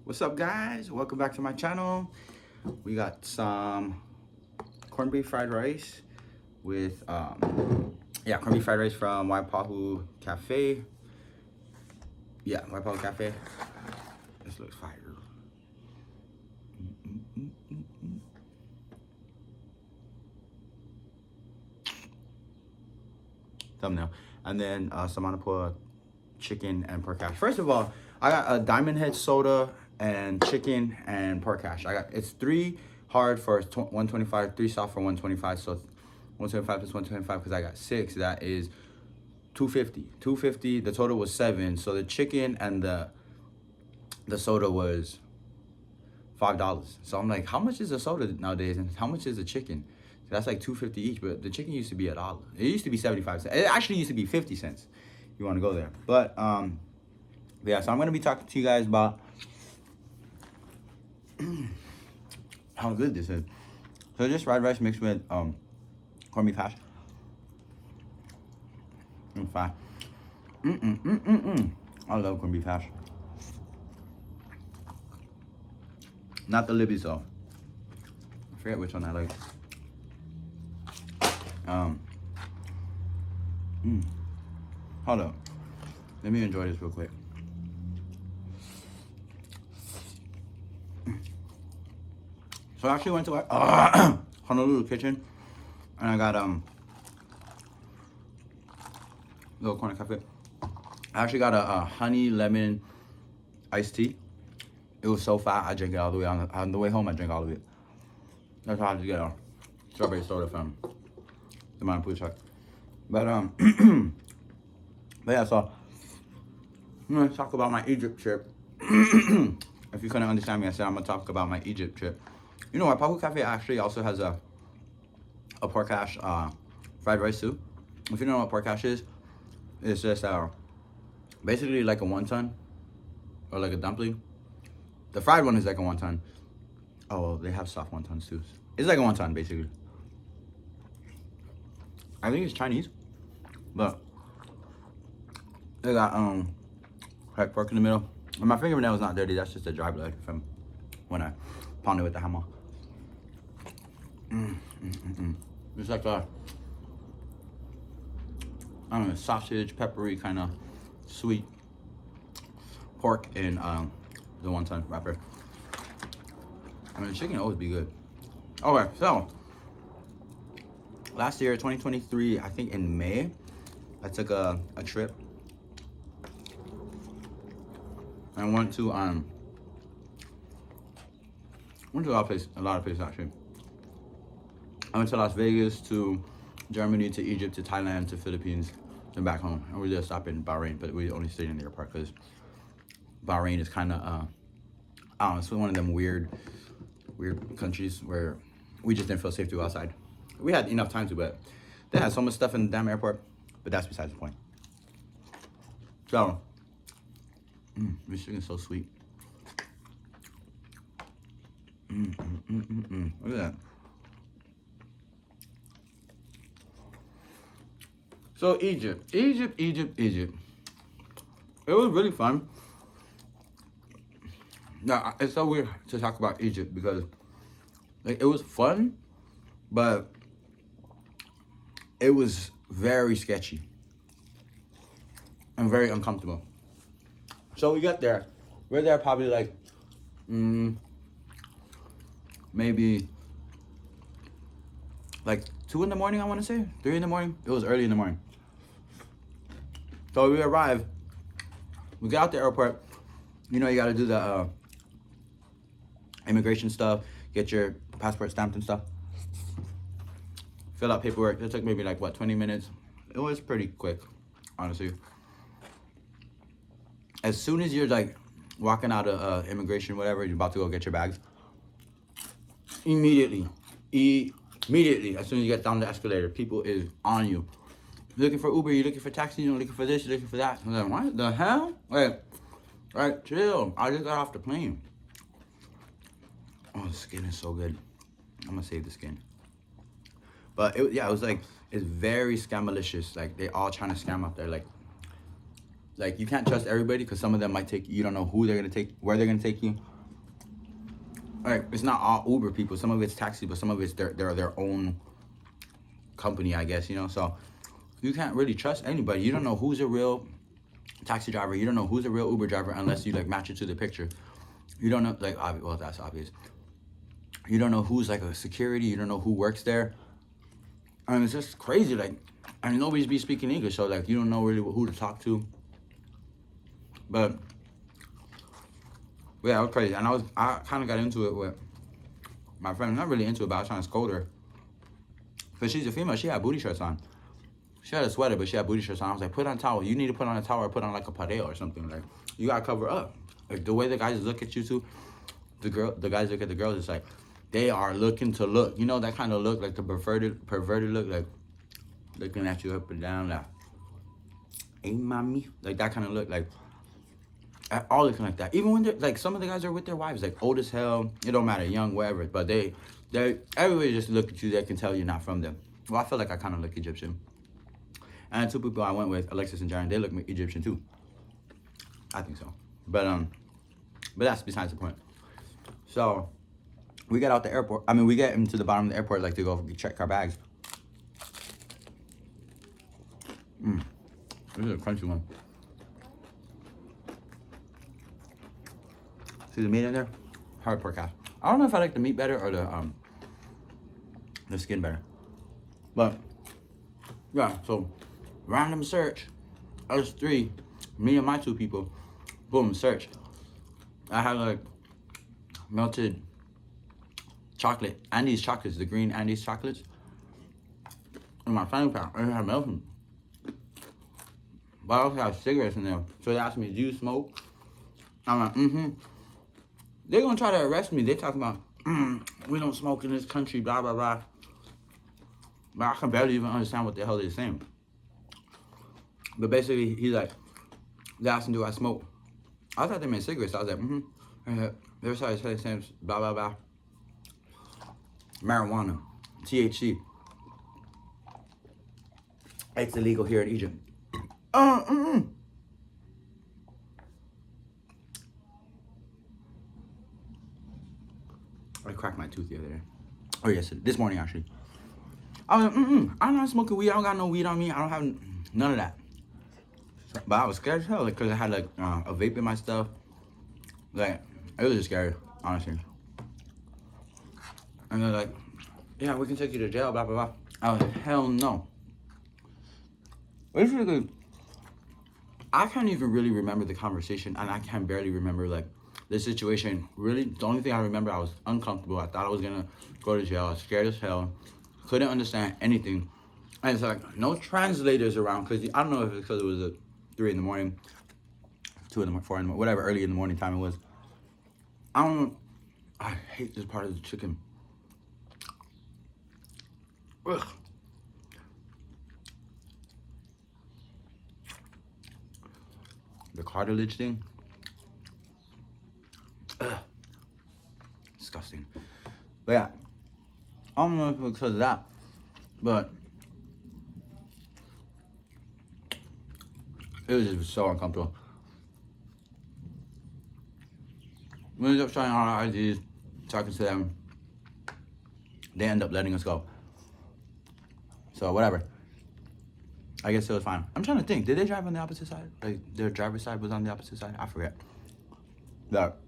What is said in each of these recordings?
What's up, guys? Welcome back to my channel. We got some corned beef fried rice with corned beef fried rice from Waipahu Cafe. Yeah, Waipahu Cafe. This looks fire. Thumbnail. And then some Manapua chicken and pork hash. First of all, I got a Diamond Head soda and chicken and pork hash. It's 3 hard for 125, 3 soft for 125. So 175 plus 125 because I got 6. That is 250. 250. The total was 7. So the chicken and the soda was $5. So I'm like, how much is a soda nowadays, and how much is a chicken? That's like $2.50 each. But the chicken used to be $1. It used to be 75 cents. It actually used to be 50 cents. You want to go there, but yeah. So I'm gonna be talking to you guys about how good this is. So just fried rice mixed with corned beef hash. And fine. I love corned beef hash. Not the Libby's though. I forget which one I like. Hold up. Let me enjoy this real quick. So I actually went to Honolulu Kitchen, and I got little corner cafe. I actually got a honey lemon iced tea. It was so fat, I drank it all the way on the way home. I drank all of it. That's how I had to get a strawberry soda from the Manapua truck. But but yeah, so I'm gonna talk about my Egypt trip. If you couldn't understand me, I said I'm gonna talk about my Egypt trip. You know, Waipahu Cafe actually also has a pork hash fried rice too. If you don't know what pork hash is, it's just basically like a wonton or like a dumpling. The fried one is like a wonton. Oh, well, they have soft wontons too. It's like a wonton basically. I think it's Chinese, but they got like pork in the middle. And my fingernail is not dirty. That's just a dry blood from when I pounded with the hammer. It's like a, I don't know, sausage, peppery kind of sweet pork in the wonton wrapper. I mean, the chicken always be good. Okay, so last year, 2023, I think in May, I took a trip. I went to a lot of places actually. I went to Las Vegas, to Germany, to Egypt, to Thailand, to Philippines, and back home. And we just stopped in Bahrain, but we only stayed in the airport because Bahrain is kind of I don't know, it's one of them weird countries where we just didn't feel safe to go outside. We had enough time to, but they had so much stuff in the damn airport. But that's besides the point. So, this chicken is so sweet. Look at that. So Egypt. It was really fun. Now, it's so weird to talk about Egypt because like, it was fun, but it was very sketchy and very uncomfortable. So we got there. We're there probably like maybe like 2 in the morning, I want to say 3 in the morning. It was early in the morning. So we arrive. We get out the airport. You know, you got to do the immigration stuff, get your passport stamped and stuff, fill out paperwork. It took maybe like what, 20 minutes. It was pretty quick, honestly. As soon as you're like walking out of immigration, whatever, you're about to go get your bags, immediately, as soon as you get down the escalator, people is on you. You're looking for Uber, you're looking for taxi, you're looking for this, you're looking for that. I'm like, what the hell? Wait, right, chill. I just got off the plane. Oh, the skin is so good. I'm gonna save the skin. But it was like, it's very scamalicious. Like, they all trying to scam out there. Like you can't trust everybody because some of them might take you. You don't know who they're gonna take, where they're gonna take you. like it's not all Uber people. Some of it's taxi, but some of it's their own company, I guess, you know. So you can't really trust anybody. You don't know who's a real taxi driver. You don't know who's a real Uber driver unless you like match it to the picture. You don't know, like, well, that's obvious. You don't know who's like a security. You don't know who works there. I mean, it's just crazy. Like, and nobody's be speaking English, so like you don't know really who to talk to. But yeah, it was crazy. And I kind of got into it with my friend. Not really into it, but I was trying to scold her. But she's a female. She had booty shorts on. She had a sweater, but she had booty shorts on. I was like, put on a towel. You need to put on a towel or put on like a pareo or something. Like, you gotta cover up. Like the way the guys look at you too, the guys look at the girls. It's like they are looking to look. You know that kind of look, like the perverted look, like looking at you up and down, like, hey mommy, like that kind of look, like all looking like that. Even when they're like, some of the guys are with their wives, like old as hell. It don't matter, young, whatever. But they everybody just look at you. They can tell you're not from them. Well, I feel like I kind of look Egyptian. And the two people I went with, Alexis and Jaren, they look Egyptian too. I think so. But that's besides the point. So we get out the airport. I mean, we get into the bottom of the airport, like to go check our bags. This is a crunchy one. See the meat in there? Hard pork ass. I don't know if I like the meat better or the skin better. But yeah, so random search. Us three, me and my two people, boom, search. I had like melted chocolate, Andes chocolates, the green Andes chocolates, in my fanny pack. I had melted. But I also have cigarettes in there. So they asked me, do you smoke? I'm like, They're gonna try to arrest me. They talking about, we don't smoke in this country, blah, blah, blah. But I can barely even understand what the hell they're saying. But basically, he's like, they asked him, do I smoke? I thought they meant cigarettes. I was like, They started saying, blah, blah, blah. Marijuana, THC. It's illegal here in Egypt. I cracked my tooth the other day. Or yesterday, this morning actually. I was like, I'm not smoking weed. I don't got no weed on me. I don't have none of that. But I was scared as hell, like, cause I had like a vape in my stuff. Like, it was just scary, honestly. And they're like, yeah, we can take you to jail, blah, blah, blah. I was like, hell no. Basically, I can't even really remember the conversation, and I can barely remember like the situation. Really, the only thing I remember, I was uncomfortable. I thought I was gonna go to jail. I was scared as hell. Couldn't understand anything. And it's like, no translators around, because I don't know if it's because it was 3 in the morning, 2 in the morning, 4 in the morning, whatever early in the morning time it was. I hate this part of the chicken. Ugh. The cartilage thing. Ugh. Disgusting. But yeah, I don't know if it's because of that, but it was just so uncomfortable. We ended up trying all our IDs, talking to them. They end up letting us go. So whatever. I guess it was fine. I'm trying to think. Did they drive on the opposite side? Like their driver's side was on the opposite side? I forget. But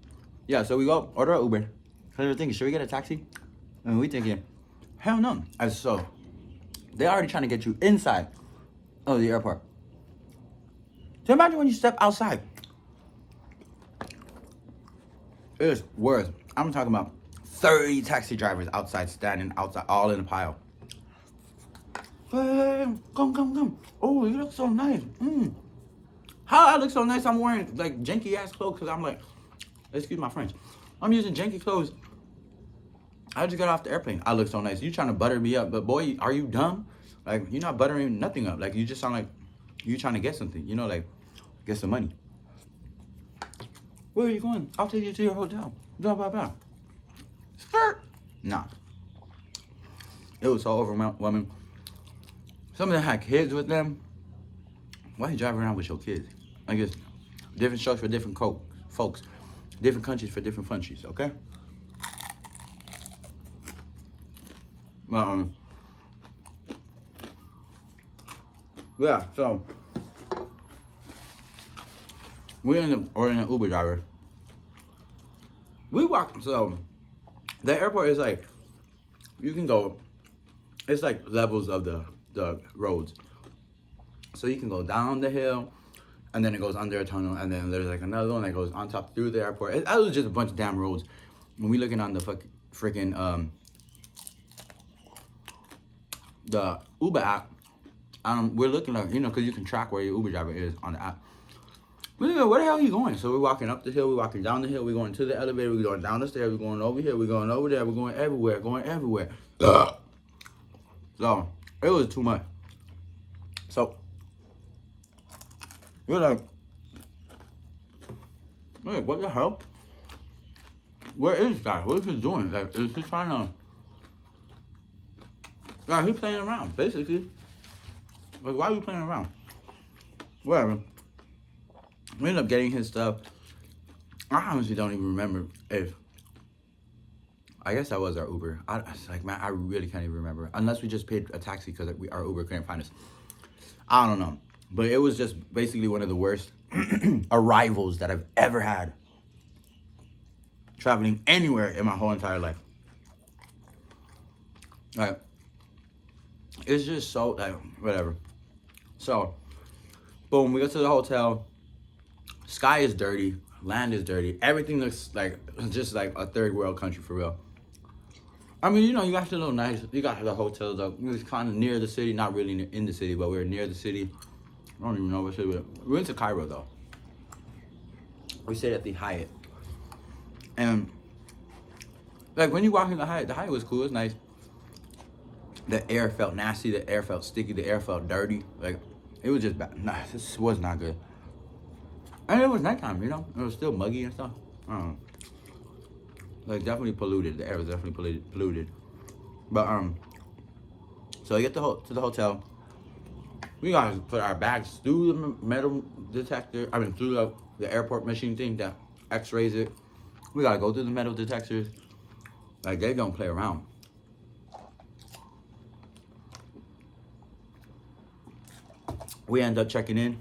yeah, so we go order an Uber. So we're thinking, should we get a taxi? And we thinking, hell no. And so they already trying to get you inside of the airport. So imagine when you step outside. It's worse. I'm talking about 30 taxi drivers outside, standing outside, all in a pile. Hey, come. Oh, you look so nice. How I look so nice? I'm wearing like janky ass clothes because I'm like, excuse my French. I'm using janky clothes. I just got off the airplane. I look so nice. You trying to butter me up, but boy, are you dumb? Like, you're not buttering nothing up. Like, you just sound like you trying to get something. You know, like, get some money. Where are you going? I'll take you to your hotel. Blah, blah, blah. Skirt. Nah. It was so overwhelming. Some of them had kids with them. Why are you driving around with your kids? I guess different strokes for different folks. Different countries for different countries, okay? Um, yeah, so we ended up ordering an Uber driver. We walked, so the airport is like, you can go, it's like levels of the roads. So you can go down the hill, and then it goes under a tunnel, and then there's like another one that goes on top through the airport. It was just a bunch of damn roads. When we looking on the freaking the Uber app, we're looking like, you know, because you can track where your Uber driver is on the app. We're like, where the hell are you going? So we're walking up the hill, we're walking down the hill, we're going to the elevator, we're going down the stairs, we're going over here, we're going over there, we're going everywhere, So it was too much. So we're like, wait, what the hell? Where is this guy? What is he doing? Like, is he trying to? Like, he's playing around, basically. Like, why are you playing around? Whatever. We ended up getting his stuff. I honestly don't even remember if. I guess that was our Uber. Like, man, I really can't even remember. Unless we just paid a taxi because our Uber couldn't find us. I don't know. But it was just basically one of the worst arrivals that I've ever had. Traveling anywhere in my whole entire life. Like, it's just so, like, whatever. So, boom, we go to the hotel. Sky is dirty. Land is dirty. Everything looks like, just like a third world country for real. I mean, you know, you got the little nice, you got the hotels up. It was kind of near the city, not really in the city, but we were near the city. I don't even know what city we were. We went to Cairo, though. We stayed at the Hyatt. And, like, when you walk in the Hyatt was cool, it was nice. The air felt nasty, the air felt sticky, the air felt dirty. Like, it was just bad. Nah, this was not good. And it was nighttime, you know? It was still muggy and stuff. I don't know. Like, definitely polluted. The air was definitely polluted. But, so I get to the hotel. We gotta put our bags through the metal detector. I mean, through the airport machine thing that x-rays it. We gotta go through the metal detectors. Like, they don't play around. We end up checking in.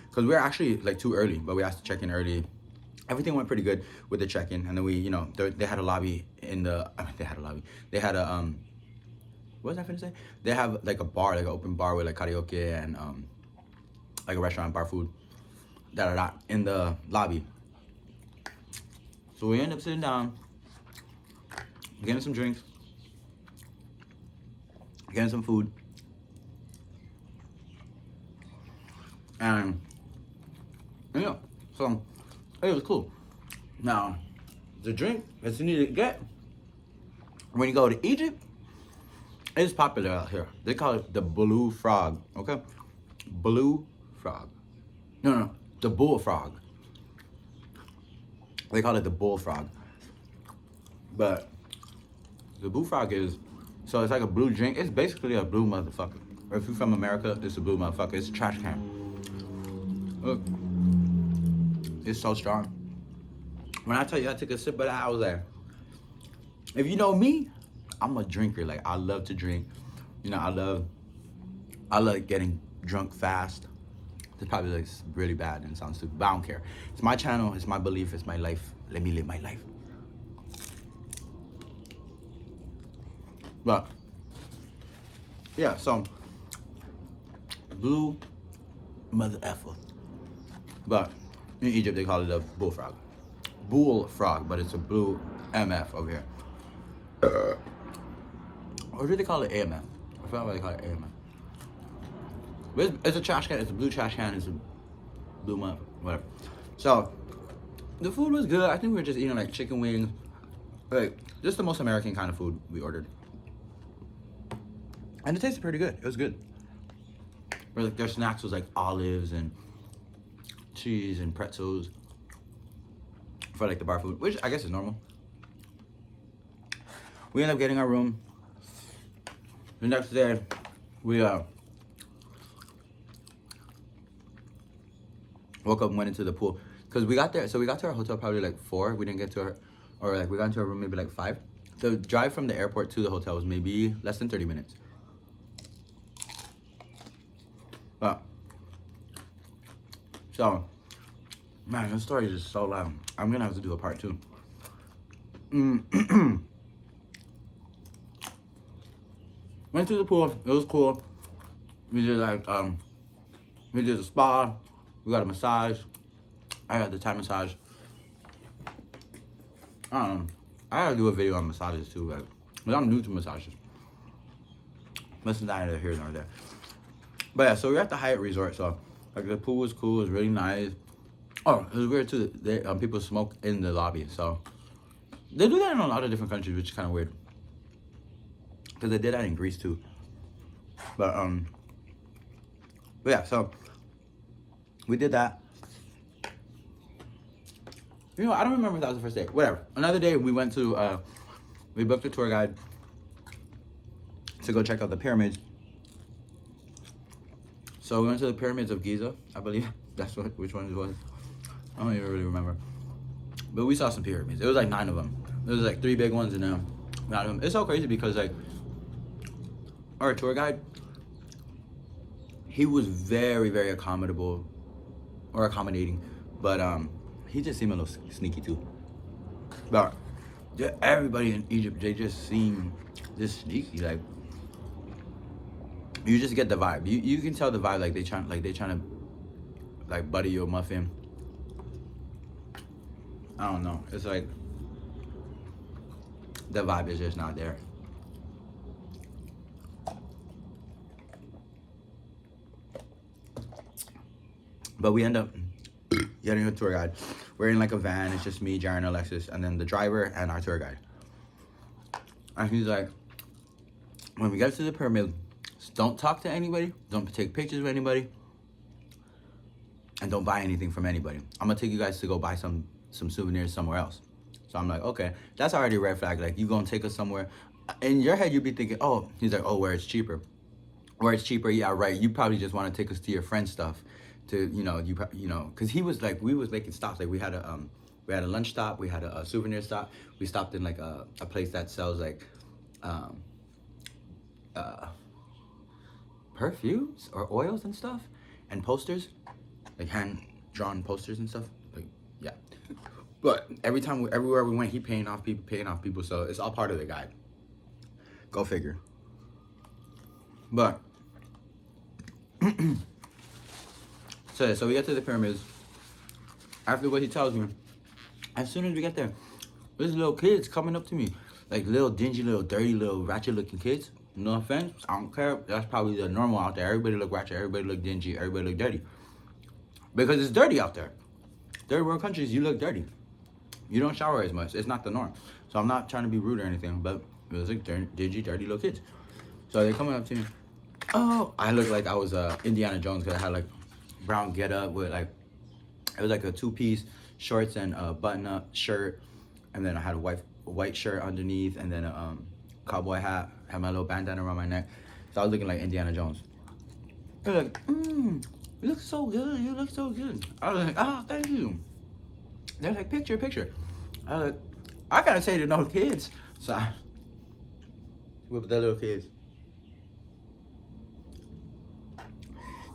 Because we were actually, like, too early. But we asked to check in early. Everything went pretty good with the check-in. And then we, you know, they had a lobby in the... I mean, they had a lobby. They had a, what was I finna say? They have, like, a bar, like, an open bar with, like, karaoke and, like, a restaurant, bar food. In the lobby. So we end up sitting down, getting some drinks, getting some food, and yeah, so it was cool. Now, the drink that you need to get when you go to Egypt is popular out here. They call it the blue frog, okay? Blue frog. No, the bullfrog. They call it the bullfrog. But the bullfrog is, so it's like a blue drink. It's basically a blue motherfucker. Or if you're from America, it's a blue motherfucker. It's a trash can. Look. It's so strong. When I tell you I took a sip of that, I was like, if you know me, I'm a drinker. Like, I love to drink. You know, I love getting drunk fast. It's probably like really bad and sounds stupid, but I don't care. It's my channel, it's my belief, it's my life. Let me live my life. But yeah, so blue mother effer. But in Egypt they call it a bullfrog. Bullfrog, but it's a blue MF over here. Or do they call it AMF? I forgot why they call it AMF. But it's a trash can. It's a blue trash can. It's a blue mug, whatever. So the food was good. I think we were just eating like chicken wings, like just the most American kind of food we ordered, and it tasted pretty good. It was good. But like their snacks was like olives and cheese and pretzels for like the bar food, which I guess is normal. We ended up getting our room. The next day, we woke up and went into the pool because we got there. So we got to our hotel probably like 4. We didn't get to our, or like we got into our room maybe like 5. The drive from the airport to the hotel was maybe less than 30 minutes. But, so, man, this story is just so loud. I'm gonna have to do a part 2. Went to the pool. It was cool. We did like we did a spa. We got a massage. I got the Thai massage. I gotta do a video on massages too, like, but I'm new to massages. Listen, neither here nor there. But yeah, so we're at the Hyatt Resort. So like the pool was cool. It was really nice. Oh, it was weird too. People smoke in the lobby. So they do that in a lot of different countries, which is kind of weird. Because they did that in Greece too. But yeah, so we did that. You know, I don't remember if that was the first day. Whatever. Another day we went to we booked a tour guide to go check out the pyramids. So we went to the pyramids of Giza, I believe. That's which one it was. I don't even really remember. But we saw some pyramids. It was like 9 of them. There was like 3 big ones and 9 of them. It's so crazy because like our tour guide, he was very, very accommodating, but he just seemed a little sneaky too. But everybody in Egypt, they just seem just sneaky. Like you just get the vibe. You can tell the vibe. Like they trying to like butter you a muffin. I don't know. It's like the vibe is just not there. But we end up getting a tour guide. We're in like a van. It's just me, Jaren, Alexis, and then the driver and our tour guide. And he's like, when we get to the pyramid, don't talk to anybody. Don't take pictures of anybody. And don't buy anything from anybody. I'm gonna take you guys to go buy some souvenirs somewhere else. So I'm like, okay, that's already a red flag. Like, you gonna take us somewhere. In your head, you'd be thinking, oh, he's like, oh, where it's cheaper. Where it's cheaper, yeah, right. You probably just want to take us to your friend's stuff. To, you know, because he was like, we was making stops. Like, we had a lunch stop. We had a souvenir stop. We stopped in like a place that sells like perfumes or oils and stuff, and posters, like hand-drawn posters and stuff. Like, yeah. But everywhere we went, he paying off people. So it's all part of the guide. Go figure. But so we get to the pyramids. After what he tells me, as soon as we get there, there's little kids coming up to me, like little dingy, little dirty, little ratchet-looking kids. No offense, I don't care. That's probably the normal out there. Everybody look ratchet, everybody look dingy, everybody look dirty, because it's dirty out there. Third world countries, you look dirty. You don't shower as much. It's not the norm. So I'm not trying to be rude or anything, but it was like dingy, dirty little kids. So they're coming up to me. Oh, I looked like I was Indiana Jones because I had like brown getup with like, it was like a 2-piece shorts and a button-up shirt, and then I had a white shirt underneath, and then a cowboy hat. Had my little bandana around my neck, so I was looking like Indiana Jones. They're like, you look so good. You look so good. I was like, oh, thank you. They're like, picture. I was like, I gotta say to no kids. So I with the little kids.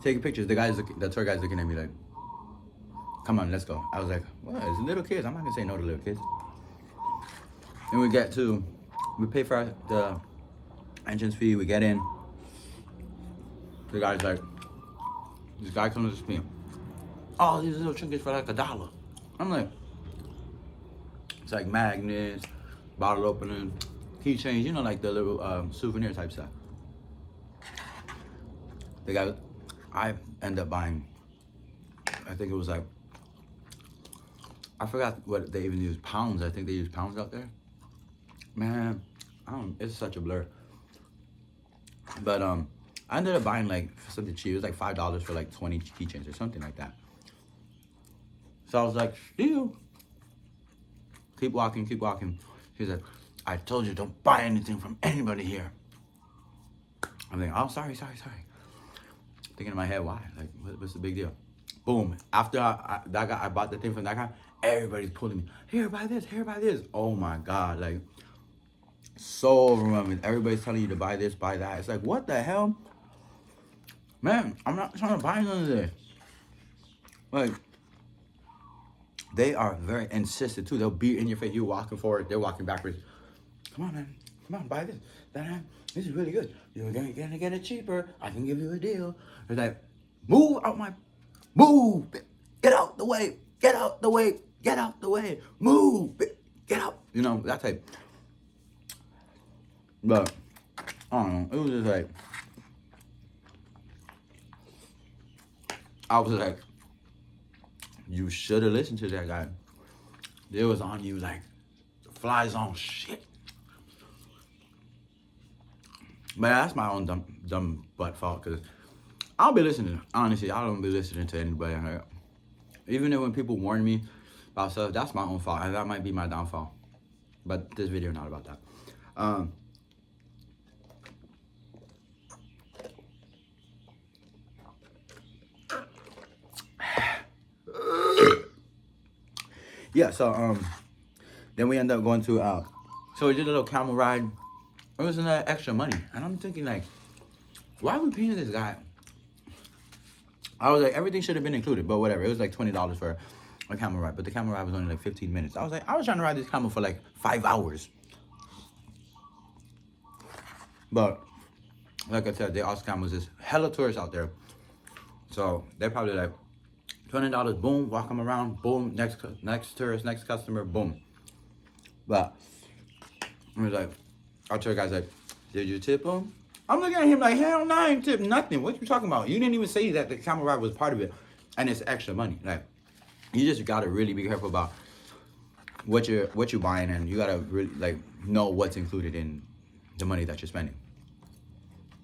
Taking pictures. The tour guy's looking at me like, come on, let's go. I was like, what? It's little kids. I'm not gonna say no to little kids. And we pay for the entrance fee. We get in. The guy's like, this guy comes to me. Oh, these little trinkets for like $1. I'm like, it's like magnets, bottle opening, keychains, you know, like the little souvenir type stuff. The guy, I end up buying, I think it was like, I forgot what they even use, pounds. I think they use pounds out there. Man, it's such a blur. But I ended up buying like something cheap. It was like $5 for like 20 keychains or something like that. So I was like, steal. Keep walking. He's like, I told you don't buy anything from anybody here. I'm like, oh, sorry. Thinking in my head, why? Like, what's the big deal? Boom. After I bought the thing from that guy, everybody's pulling me. Here, buy this. Oh my God. Like, So overwhelming. Everybody's telling you to buy this, buy that. It's like, what the hell? Man, I'm not trying to buy none of this. Like, they are very insistent too. They'll be in your face. You're walking forward, they're walking backwards. Come on, man. Come on, buy this. This is really good. You're gonna get it cheaper. I can give you a deal. It's like, move out my, move. Get out the way. Get out the way. Get out the way. Move. Get out. You know, that type. But, I don't know. It was just like, I was like, you should have listened to that guy. It was on you like, flies on shit. But that's my own dumb butt fault, because I don't be listening. Honestly, I don't be listening to anybody. Like, even when people warn me about stuff, that's my own fault, and that might be my downfall. But this video not about that. Yeah, so then we end up going to so we did a little camel ride. It was extra money, and I'm thinking like, why are we paying this guy? I was like, everything should have been included, but whatever. It was like $20 for a camel ride, but the camel ride was only like 15 minutes. I was like, I was trying to ride this camel for like 5 hours. But like I said, the Austin camels is hella tourists out there, so they're probably like $20, boom, walk them around, boom, next tourist, next customer, boom. But I was like, our tour guy's like, did you tip him? I'm looking at him like, hell no, I ain't tip nothing. What you talking about? You didn't even say that the camel ride was part of it, and it's extra money. Like, you just gotta really be careful about what you're buying, and you gotta really like know what's included in the money that you're spending.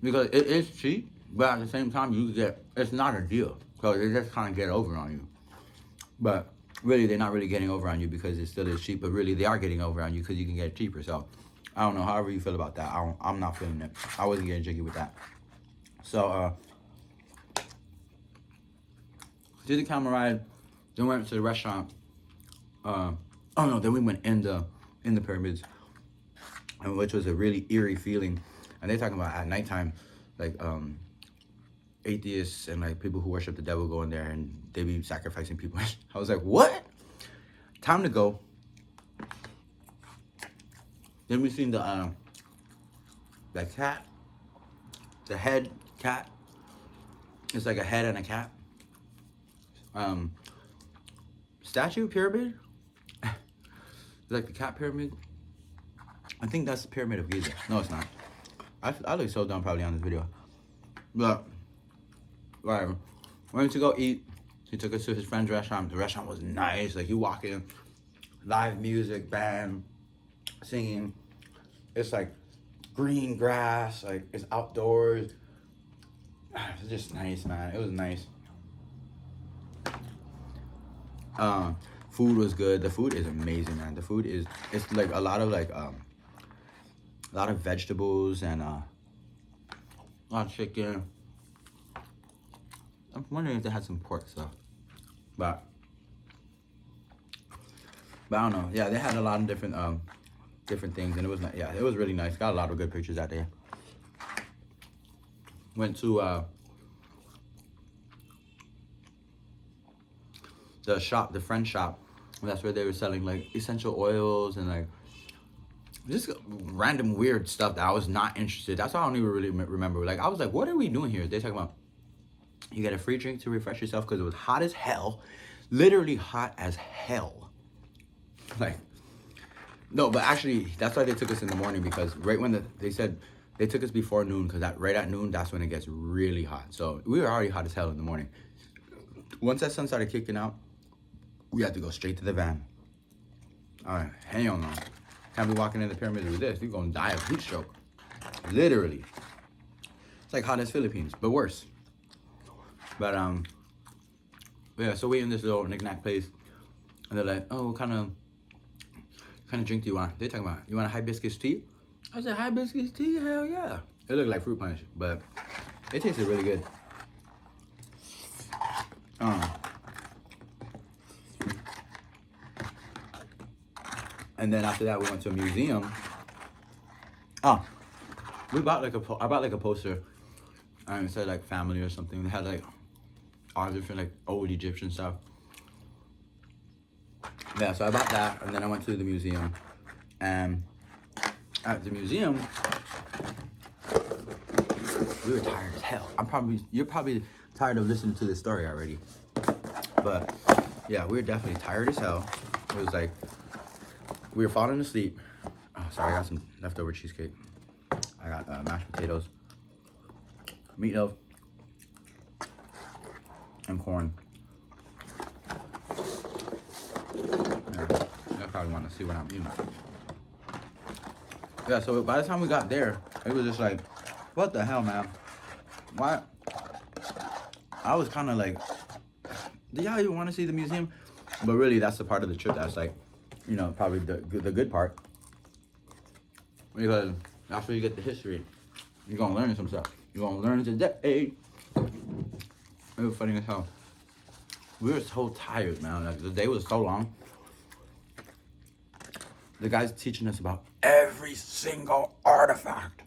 Because it is cheap, but at the same time, it's not a deal. So they just kind of get over on you. But really, they're not really getting over on you because it still is cheap. But really, they are getting over on you because you can get it cheaper. So I don't know. However you feel about that, I'm not feeling it. I wasn't getting jiggy with that. So did the camera ride. Then went to the restaurant. Oh no, then we went in the pyramids, and which was a really eerie feeling. And they're talking about at nighttime, like atheists and like people who worship the devil go in there and they be sacrificing people. I was like, what? Time to go. Then we seen the cat, the head cat. It's like a head and a cat. Statue pyramid. It's like the cat pyramid. I think that's the pyramid of Giza. No, it's not. I look so dumb probably on this video, but whatever. We went to go eat. He took us to his friend's restaurant. The restaurant was nice. Like, you walk in, live music, band, singing. It's like green grass. Like, it's outdoors. It's just nice, man. It was nice. Food was good. The food is amazing, man. The food is, it's like a lot of vegetables and a lot of chicken. I'm wondering if they had some pork stuff, but I don't know. Yeah, they had a lot of different things, and it was it was really nice. Got a lot of good pictures that day. Went to the French shop. That's where they were selling like essential oils and like just random weird stuff that I was not interested. That's all I don't even really remember. Like, I was like, what are we doing here? They're talking about you get a free drink to refresh yourself because it was hot as hell, literally hot as hell. Like, no, but actually that's why they took us in the morning, because right when they said they took us before noon, because right at noon that's when it gets really hot. So we were already hot as hell in the morning. Once that sun started kicking out, we had to go straight to the van. All right, hell no. Can't be walking in the pyramids with this. You're gonna die of heat stroke. Literally. It's like hot as Philippines, but worse. But yeah, so we in this little knick-knack place, and they're like, oh, what kind of drink do you want? They're talking about, you want a hibiscus tea? I said, hibiscus tea? Hell yeah. It looked like fruit punch, but it tasted really good. And then after that, we went to a museum. Oh, we bought like I bought like a poster, and it said like family or something. They had like all different like old Egyptian stuff. Yeah, so I bought that, and then I went to the museum, and at the museum, we were tired as hell. You're probably tired of listening to this story already, but yeah, we were definitely tired as hell. It was like we were falling asleep. Oh, sorry, I got some leftover cheesecake. I got mashed potatoes, meatloaf, and corn. Yeah, I probably want to see what I'm eating. Yeah, so by the time we got there, it was just like, what the hell, man? Why? I was kind of like, do y'all even want to see the museum? But really, that's the part of the trip that's like, you know, probably the good part. Because that's where you get the history. You're going to learn some stuff. You're going to learn today. It was funny as hell. We were so tired, man. Like, the day was so long. The guy's teaching us about every single artifact.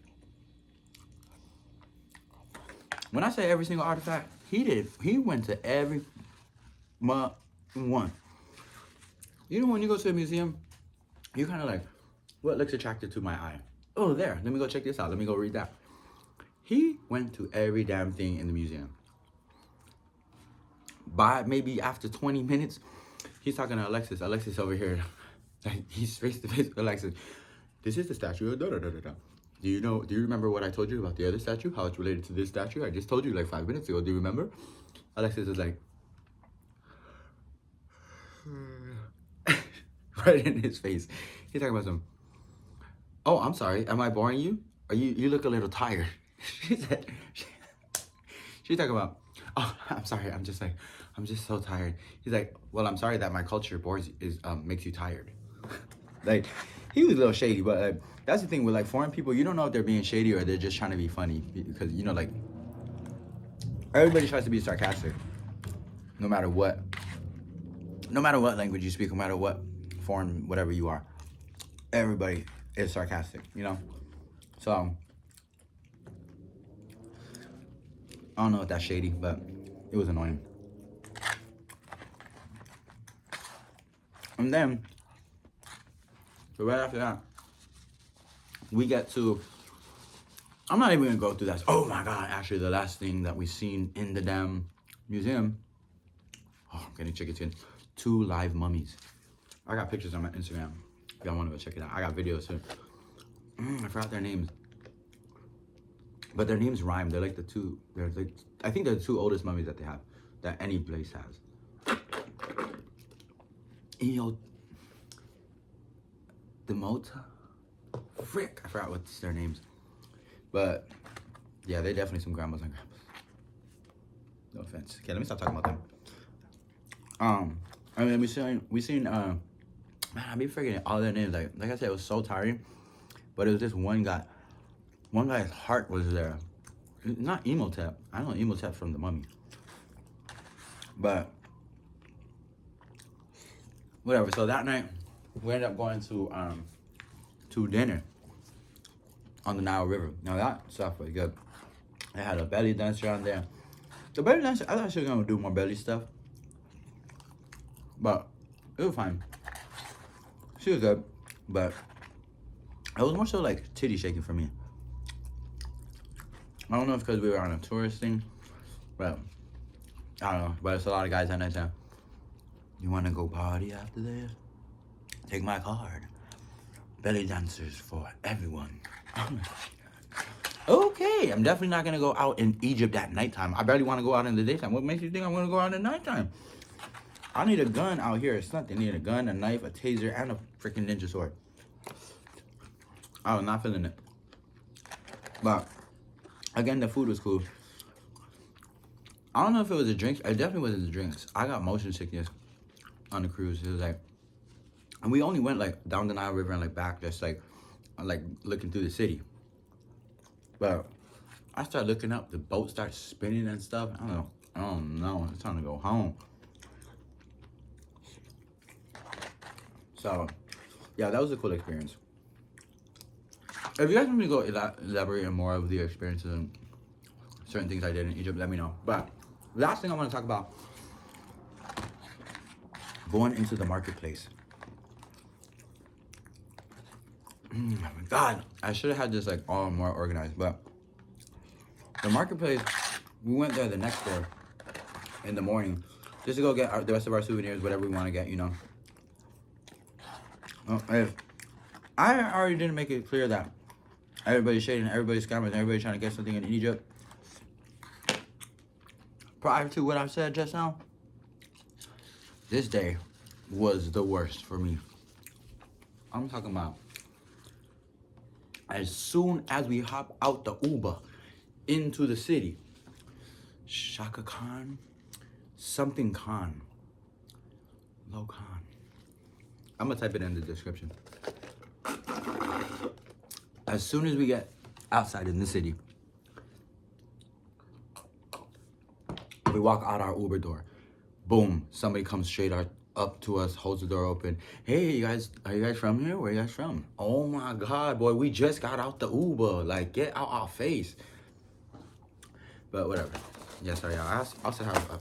When I say every single artifact, he went to every one. You know, when you go to a museum, you kind of like, what looks attractive to my eye? Oh, there. Let me go check this out. Let me go read that. He went to every damn thing in the museum. By maybe after 20 minutes, he's talking to Alexis. Alexis over here, like, he's face to face with Alexis. This is the statue of da-da-da-da-da. Do you remember what I told you about the other statue? How it's related to this statue? I just told you like 5 minutes ago. Do you remember? Alexis is like, right in his face. He's talking about some, oh, I'm sorry. Am I boring you? You look a little tired. She said, she's talking about, oh, I'm sorry. I'm just so tired. He's like, well, I'm sorry that my culture makes you tired. Like, he was a little shady, but that's the thing with like foreign people. You don't know if they're being shady or they're just trying to be funny, because, you know, like, everybody tries to be sarcastic, no matter what language you speak, no matter what foreign, whatever you are. Everybody is sarcastic, you know? So, I don't know if that's shady, but it was annoying. And then, so right after that, we get to, I'm not even gonna go through that. Oh my God, actually the last thing that we seen in the damn museum, oh, I'm getting chicken skin, 2 live mummies. I got pictures on my Instagram if y'all wanna go check it out. I got videos too. I forgot their names. But their names rhyme. They're like I think they're the 2 oldest mummies that they have, that any place has. Eo Demota? Frick, I forgot what's their names. But yeah, they're definitely some grandmas and grandpas. No offense. Okay, let me stop talking about them. I mean, we seen man, I be forgetting all their names. Like I said, it was so tiring. But it was just one guy's heart was there. Not Emotep. I know Emotep from the Mummy. But whatever. So that night we ended up going to dinner on the Nile River. Now that stuff was good. They had a belly dancer on there. The belly dancer, I thought she was gonna do more belly stuff, but it was fine. She was good, but it was more so like titty shaking for me. I don't know if because we were on a tourist thing, but I don't know. But it's a lot of guys at night time. You want to go party after this? Take my card. Belly dancers for everyone. Okay, I'm definitely not gonna go out in Egypt at nighttime. I barely want to go out in the daytime. What makes you think I'm gonna go out at nighttime? I need a gun out here or something. I need a gun, a knife, a taser, and a freaking ninja sword. I was not feeling it. But again, the food was cool. I don't know if it was the drinks. It definitely wasn't the drinks. I got motion sickness on the cruise. It was like, and we only went like down the Nile River and like back, just like looking through the city. But I started looking up. The boat starts spinning and stuff. I don't know. It's time to go home. So, yeah, that was a cool experience. If you guys want me to go elaborate on more of the experiences and certain things I did in Egypt, let me know. But last thing I want to talk about, going into the marketplace. Oh my God, I should have had this like all more organized, but the marketplace, we went there the next day in the morning just to go get the rest of our souvenirs, whatever we want to get, you know. If I already didn't make it clear that everybody's shading, everybody's scammers, everybody's trying to get something in Egypt. Prior to what I said just now, this day was the worst for me. I'm talking about as soon as we hop out the Uber into the city, Shaka Khan, something Khan, Low Khan. I'm gonna type it in the description. As soon as we get outside in the city, we walk out our Uber door. Boom, somebody comes straight up to us, holds the door open. Hey, you guys, are you guys from here? Where are you guys from? Oh my God, boy, we just got out the Uber. Like, get out our face. But whatever. Yeah, sorry, y'all. I also have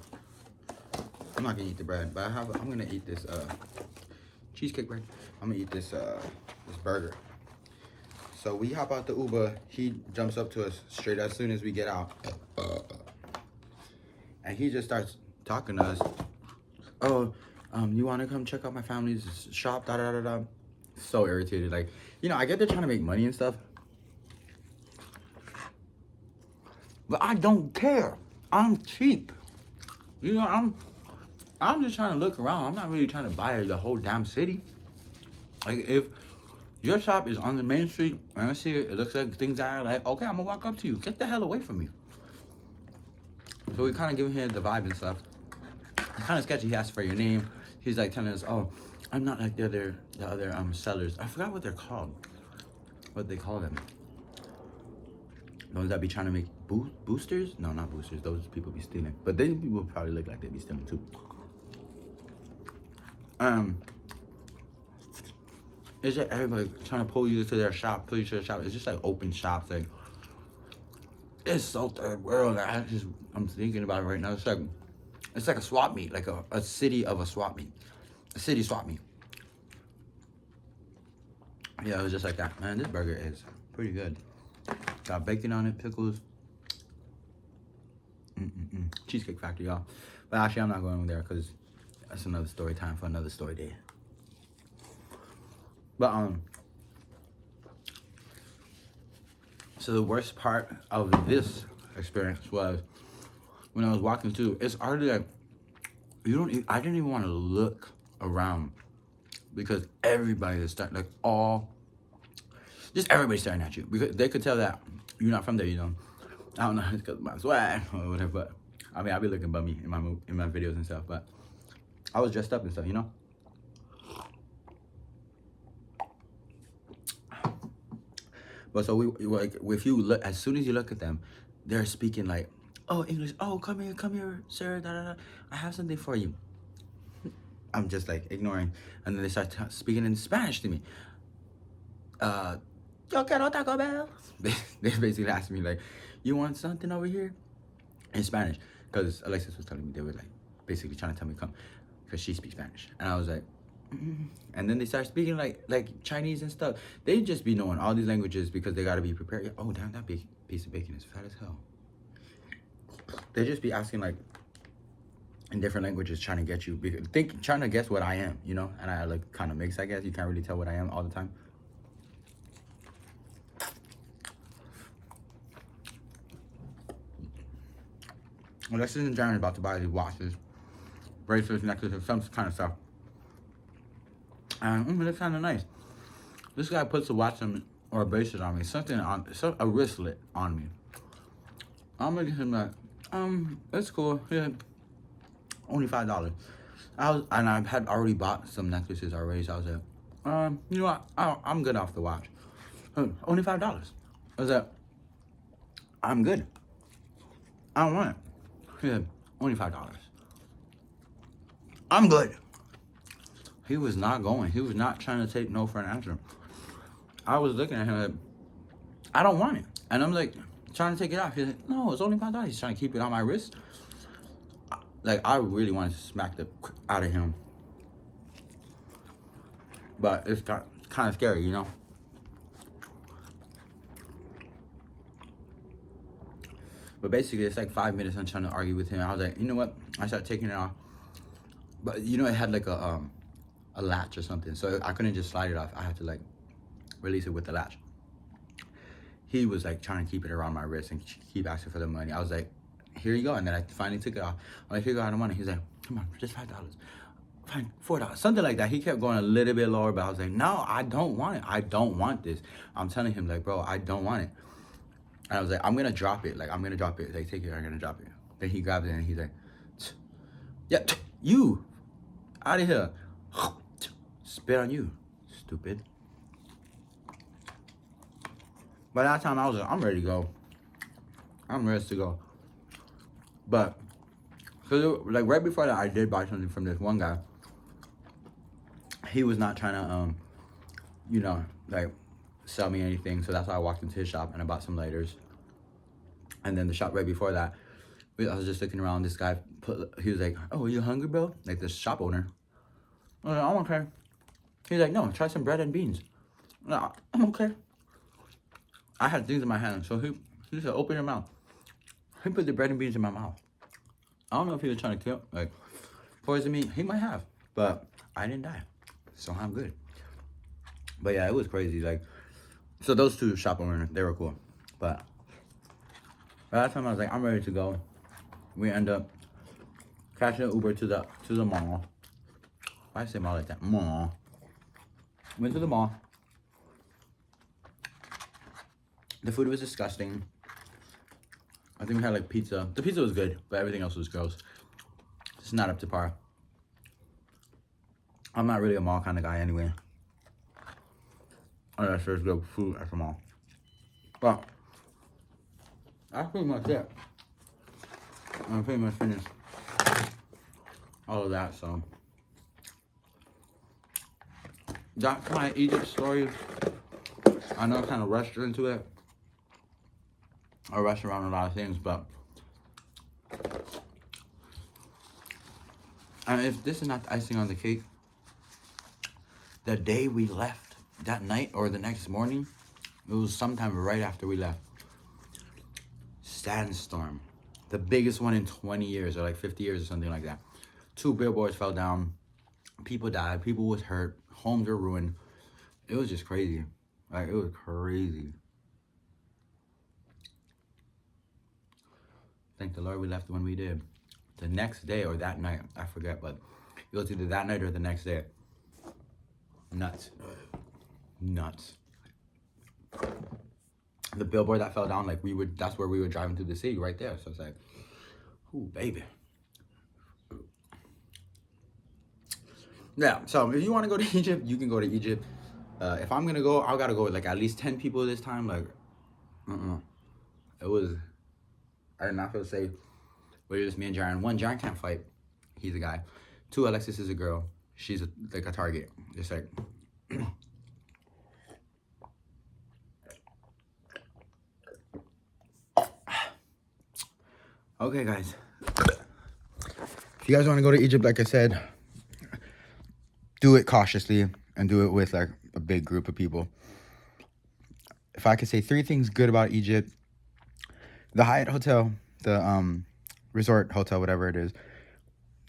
I'm not gonna eat the bread, but I'm gonna eat this cheesecake bread. I'm gonna eat this this burger. So we hop out the Uber. He jumps up to us straight as soon as we get out, and he just starts talking to us. Oh, you want to come check out my family's shop? Da da da da. So irritated. Like, you know, I get they're trying to make money and stuff, but I don't care. I'm cheap. You know, I'm just trying to look around. I'm not really trying to buy the whole damn city. Like, if your shop is on the main street and I see it, it looks like things are like, okay, I'm gonna walk up to you. Get the hell away from me. So we kind of giving him the vibe and stuff. It's kind of sketchy. He asked for your name. He's like telling us, oh, I'm not like the other sellers. I forgot what they're called. What they call them. Those that be trying to make boosters? No, not boosters. Those people be stealing. But they people probably look like they be stealing too. It's just everybody trying to pull you to their shop, pull you to their shop. It's just like open shops. Like, it's so third world. I'm thinking about it right now. It's like a swap meet, like a city of a swap meet. A city swap meet. Yeah, it was just like that. Man, this burger is pretty good. Got bacon on it, pickles. Cheesecake Factory, y'all. But actually, I'm not going over there because that's another story time for another story day. But, so the worst part of this experience was when I was walking through, it's already like, I didn't even want to look around because everybody is starting, like just everybody staring at you because they could tell that you're not from there, you know. I don't know, it's because of my swag or whatever, but I mean, I be looking bummy in my videos and stuff, but I was dressed up and stuff, you know. But so we like, if you look, as soon as you look at them, they're speaking like, oh, English. Oh, come here, sir. Da, da, da. I have something for you. I'm just like ignoring, and then they start speaking in Spanish to me. Yo quiero Taco Bell. They basically asked me like, you want something over here? In Spanish, because Alexis was telling me they were like basically trying to tell me come, because she speaks Spanish, and I was like. And then they start speaking like Chinese and stuff. They just be knowing all these languages because they got to be prepared. Oh, damn, that big piece of bacon is fat as hell. They just be asking like in different languages, trying to get you, trying to guess what I am, you know. And I like kind of mix, I guess. You can't really tell what I am all the time. Alexis and Jaron about to buy these watches, bracelets, necklaces, some kind of stuff. And it looks kind of nice. This guy puts a watch on me, or a bracelet on me, a wristlet on me. I'm looking at him like, that's cool. Yeah, only $5. I had already bought some necklaces already, so I was like, you know what? I'm good off the watch. Only $5. I was like, I'm good. I don't want it. Yeah, only $5. I'm good. He was not going. He was not trying to take no for an answer. I was looking at him like, I don't want it. And I'm like, trying to take it off. He's like, no, it's only $5. He's trying to keep it on my wrist. Like, I really wanted to smack the out of him. But it's kind of scary, you know? But basically, it's like 5 minutes I'm trying to argue with him. I was like, you know what? I started taking it off. But, you know, it had like a latch or something. So I couldn't just slide it off. I had to, like, release it with the latch. He was, like, trying to keep it around my wrist and keep asking for the money. I was like, here you go. And then I finally took it off. I'm like, here you go, I don't want it. He's like, come on, just $5. Fine, $4. Something like that. He kept going a little bit lower, but I was like, no, I don't want it. I don't want this. I'm telling him, like, bro, I don't want it. And I was like, I'm going to drop it. Like, I'm going to drop it. Like, take it. I'm going to drop it. Then he grabs it and he's like, yeah, you, out of here. Spit on you, stupid. By that time, I was like, I'm ready to go. I'm ready to go. But, cause like right before that, I did buy something from this one guy. He was not trying to, you know, like sell me anything. So that's why I walked into his shop and I bought some lighters. And then the shop right before that, I was just looking around. This guy, he was like, oh, are you hungry, bro? Like the shop owner. I was like, I'm okay. He's like, no, try some bread and beans. No, I'm okay. I had things in my hand. So he said, open your mouth. He put the bread and beans in my mouth. I don't know if he was trying to kill, like, poison me. He might have, but I didn't die. So I'm good. But yeah, it was crazy. Like, so those two shop owners, they were cool. But by that time I was like, I'm ready to go. We end up catching an Uber to the mall. Why say mall like that? Mall. Went to the mall. The food was disgusting. I think we had like pizza. The pizza was good, but everything else was gross. It's not up to par. I'm not really a mall kind of guy anyway. Unless there's good food at the mall. But that's pretty much it. I'm pretty much finished all of that, so. That's my Egypt story. I know I kind of rushed into it. I rushed around a lot of things, but. And if this is not the icing on the cake, the day we left, that night or the next morning, it was sometime right after we left. Sandstorm. The biggest one in 20 years or like 50 years or something like that. 2 billboards fell down. People died. People was hurt. Homes were ruined. It was just crazy. Like, it was crazy. Thank the Lord we left when we did. The next day or that night, I forget, but it was either that night or the next day. Nuts. Nuts. The billboard that fell down, like that's where we were driving through the city right there. So it's like, ooh, baby. Yeah, so if you want to go to Egypt, you can go to Egypt. If I'm going to go, I got to go with like at least 10 people this time. Like, It was, I did not feel safe. But it was just me and Jaren. 1, Jaren can't fight. He's a guy. 2, Alexis is a girl. She's like a target. Just like... Okay, guys. If you guys want to go to Egypt, like I said, do it cautiously and do it with like a big group of people. If I could say 3 things good about Egypt, the Hyatt Hotel, the resort hotel, whatever it is,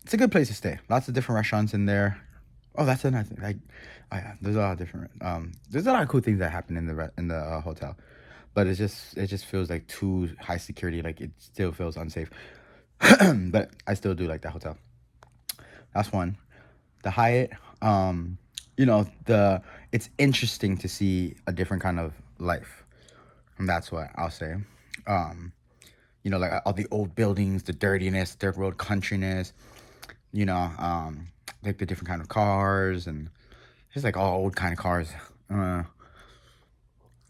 it's a good place to stay. Lots of different restaurants in there. Oh, that's another thing. Like, oh yeah, there's a lot of different. There's a lot of cool things that happen in the hotel, but it just feels like too high security. Like, it still feels unsafe. But I still do like that hotel. That's one. The Hyatt, you know, it's interesting to see a different kind of life, and that's what I'll say. You know, like all the old buildings, the dirtiness, third world countryness, you know, like the different kind of cars, and just like all old kind of cars,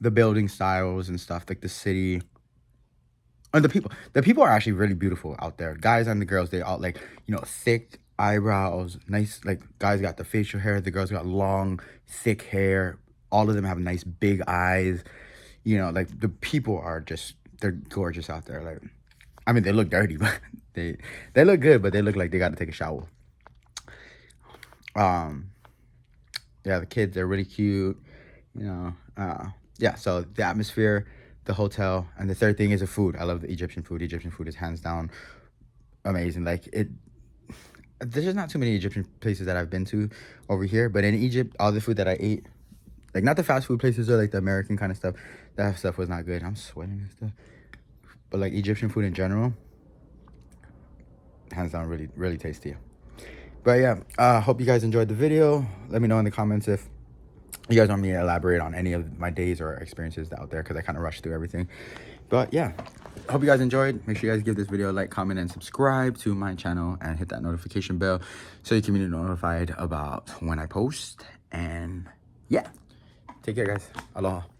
the building styles and stuff, like the city. And the people are actually really beautiful out there. Guys and the girls, they all like, you know, thick eyebrows, nice, like guys got the facial hair, the girls got long, thick hair. All of them have nice big eyes. you know, like the people are just, they're gorgeous out there. Like, I mean, they look dirty, but they look good, but they look like they got to take a shower. Yeah, the kids, they're really cute, you know. Yeah, so the atmosphere, the hotel, and the third thing is the food. I love the Egyptian food. Egyptian food is hands down amazing. Like, there's just not too many Egyptian places that I've been to over here, but in Egypt, all the food that I ate, like not the fast food places or like the American kind of stuff, that stuff was not good. I'm sweating and stuff. But like Egyptian food in general, hands down, really, really tasty. But yeah, hope you guys enjoyed the video. Let me know in the comments if you guys want me to elaborate on any of my days or experiences out there, because I kind of rushed through everything. But yeah, hope you guys enjoyed. Make sure you guys give this video a like, comment, and subscribe to my channel, and hit that notification bell so you can be notified about when I post. And yeah, take care, guys. Aloha.